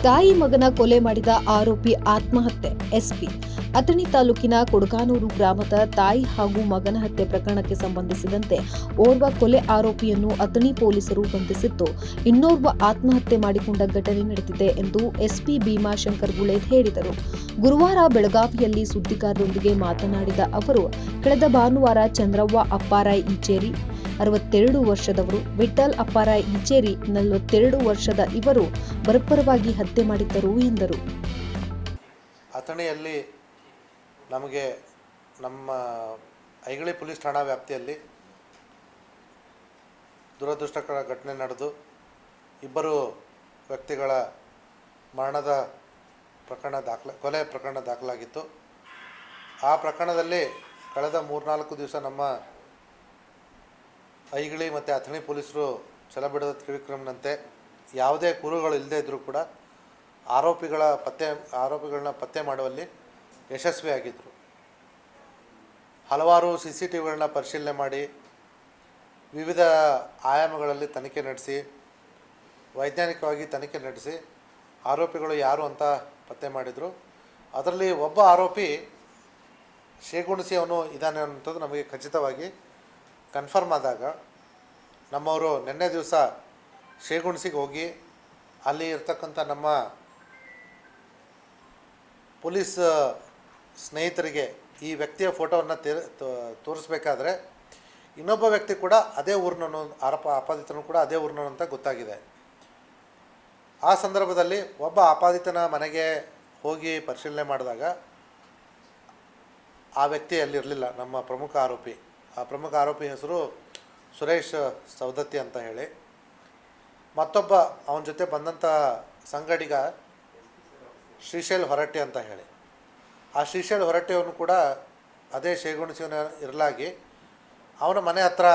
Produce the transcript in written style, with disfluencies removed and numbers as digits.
ತಾಯಿ ಮಗನ ಕೊಲೆ ಮಾಡಿದ ಆರೋಪಿ ಆತ್ಮಹತ್ಯೆ. ಎಸ್ಪಿ ಅಥಣಿ ತಾಲೂಕಿನ ಕೊಡಗಾನೂರು ಗ್ರಾಮದ ತಾಯಿ ಹಾಗೂ ಮಗನ ಹತ್ಯೆ ಪ್ರಕರಣಕ್ಕೆ ಸಂಬಂಧಿಸಿದಂತೆ ಓರ್ವ ಕೊಲೆ ಆರೋಪಿಯನ್ನು ಅಥಣಿ ಪೊಲೀಸರು ಬಂಧಿಸಿದ್ದು, ಇನ್ನೋರ್ವ ಆತ್ಮಹತ್ಯೆ ಮಾಡಿಕೊಂಡ ಘಟನೆ ನಡೆದಿದೆ ಎಂದು ಎಸ್ಪಿ ಭೀಮಾಶಂಕರ್ ಗುಳೇದ್ ಹೇಳಿದರು. ಗುರುವಾರ ಬೆಳಗಾವಿಯಲ್ಲಿ ಸುದ್ದಿಗಾರರೊಂದಿಗೆ ಮಾತನಾಡಿದ ಅವರು, ಕಳೆದ ಭಾನುವಾರ ಚಂದ್ರವ್ವ ಅಪ್ಪಾರಾಯ್ ಈಚೇರಿ 62 ವರ್ಷದವರು, ವಿಠ್ಠಲ್ ಅಪ್ಪಾರಾಯ್ ಈಚೇರಿ 42 ವರ್ಷದ ಇವರು ಬರಬರವಾಗಿ ಹತ್ಯೆ ಮಾಡಿದ್ದರು ಎಂದರು. ಅಥಣಿಯಲ್ಲಿ ನಮಗೆ ನಮ್ಮ ಐಗಳಿ ಪೊಲೀಸ್ ಠಾಣಾ ವ್ಯಾಪ್ತಿಯಲ್ಲಿ ದುರದೃಷ್ಟಕರ ಘಟನೆ ನಡೆದು ಇಬ್ಬರು ವ್ಯಕ್ತಿಗಳ ಮರಣದ ಪ್ರಕರಣ ಕೊಲೆ ಪ್ರಕರಣ ದಾಖಲಾಗಿತ್ತು. ಆ ಪ್ರಕರಣದಲ್ಲಿ ಕಳೆದ 3-4 ದಿವಸ ನಮ್ಮ ಐಗಳಿ ಮತ್ತು ಅಥಣಿ ಪೊಲೀಸರು ಛಲಬಿಡದ ತ್ರಿವಿಕ್ರಮ್ನಂತೆ ಯಾವುದೇ ಕುರುಗಳು ಇಲ್ಲದೇ ಇದ್ದರೂ ಕೂಡ ಆರೋಪಿಗಳನ್ನ ಪತ್ತೆ ಮಾಡುವಲ್ಲಿ ಯಶಸ್ವಿಯಾಗಿದ್ದರು. ಹಲವಾರು CCTVಗಳನ್ನ ಪರಿಶೀಲನೆ ಮಾಡಿ ವಿವಿಧ ಆಯಾಮಗಳಲ್ಲಿ ತನಿಖೆ ನಡೆಸಿ, ವೈಜ್ಞಾನಿಕವಾಗಿ ತನಿಖೆ ನಡೆಸಿ ಆರೋಪಿಗಳು ಯಾರು ಅಂತ ಪತ್ತೆ ಮಾಡಿದರು. ಅದರಲ್ಲಿ ಒಬ್ಬ ಆರೋಪಿ ಶೇಗುಣಿಸಿ ಅವನು ಇದ್ದಾನೆ ಅನ್ನೋಂಥದ್ದು ನಮಗೆ ಖಚಿತವಾಗಿ ಕನ್ಫರ್ಮ್ ಆದಾಗ ನಮ್ಮವರು ನಿನ್ನೆ ದಿವಸ ಶೇಗುಣಿಸಿಗೆ ಹೋಗಿ ಅಲ್ಲಿ ಇರ್ತಕ್ಕಂಥ ನಮ್ಮ ಪೊಲೀಸ್ ಸ್ನೇಹಿತರಿಗೆ ಈ ವ್ಯಕ್ತಿಯ ಫೋಟೋವನ್ನು ತೋರಿಸ್ಬೇಕಾದ್ರೆ ಇನ್ನೊಬ್ಬ ವ್ಯಕ್ತಿ ಕೂಡ ಅದೇ ಊರಿನವನು, ಆಪಾದಿತನು ಕೂಡ ಅದೇ ಊರಿನವನು ಅಂತ ಗೊತ್ತಾಗಿದೆ. ಆ ಸಂದರ್ಭದಲ್ಲಿ ಒಬ್ಬ ಆಪಾದಿತನ ಮನೆಗೆ ಹೋಗಿ ಪರಿಶೀಲನೆ ಮಾಡಿದಾಗ ಆ ವ್ಯಕ್ತಿ ಅಲ್ಲಿರಲಿಲ್ಲ. ನಮ್ಮ ಪ್ರಮುಖ ಆರೋಪಿ ಹೆಸರು ಸುರೇಶ್ ಸವದತ್ತಿ ಅಂತ ಹೇಳಿ. ಮತ್ತೊಬ್ಬ ಅವನ ಜೊತೆ ಬಂದಂಥ ಸಂಗಡಿಗ ಶ್ರೀಶೈಲ್ ಹೊರಟ್ಟಿ ಅಂತ ಹೇಳಿ. ಆ ಶ್ರೀಶೈಲ್ ಹೊರಟ್ಟಿಯವನು ಕೂಡ ಅದೇ ಶೇಗುಣಿಸಿವನ ಇರಲಾಗಿ ಅವನ ಮನೆ ಹತ್ರ